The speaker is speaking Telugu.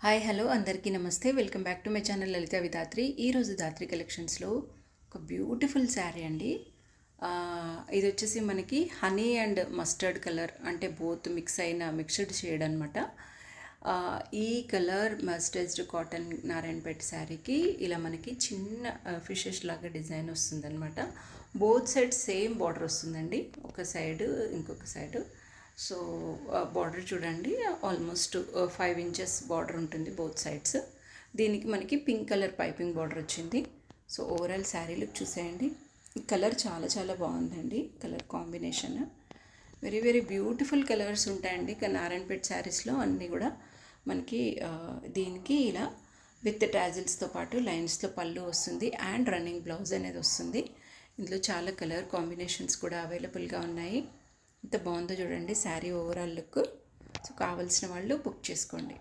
హాయ్ హలో అందరికీ నమస్తే. Welcome back to my channel Lalitha Vidhatri. ఈరోజు ధాత్రి కలెక్షన్స్లో ఒక బ్యూటిఫుల్ శారీ అండి. ఇది వచ్చేసి మనకి హనీ అండ్ మస్టర్డ్ కలర్, అంటే బోత్ మిక్స్ అయిన మిక్స్డ్ షేడ్ అనమాట. ఈ కలర్ మస్టర్డ్ కాటన్ నారాయణపేట శారీకి ఇలా మనకి చిన్న ఫిషెస్ లాగా డిజైన్ వస్తుందన్నమాట. బోత్ సైడ్ సేమ్ బార్డర్ వస్తుందండి, ఒక సైడ్ ఇంకొక సైడ్. సో బార్డర్ చూడండి, ఆల్మోస్ట్ 5 ఇంచెస్ బార్డర్ ఉంటుంది బోత్ సైడ్స్. దీనికి మనకి పింక్ కలర్ పైపింగ్ బార్డర్ వచ్చింది. సో ఓవరాల్ శారీ లుక్ చూసేయండి. ఈ కలర్ చాలా చాలా బాగుందండి, colour combination very very beautiful colours ఉంటాయండి. నారాయణపేట శారీస్లో అన్నీ కూడా మనకి దీనికి ఇలా విత్ టాజిల్స్తో పాటు లైన్స్తో పళ్ళు వస్తుంది అండ్ రన్నింగ్ బ్లౌజ్ అనేది వస్తుంది. ఇందులో చాలా కలర్ కాంబినేషన్స్ కూడా అవైలబుల్గా ఉన్నాయి. ఎంత బాగుందో చూడండి శారీ ఓవరాల్ లుక్. సో కావాల్సిన వాళ్ళు బుక్ చేసుకోండి.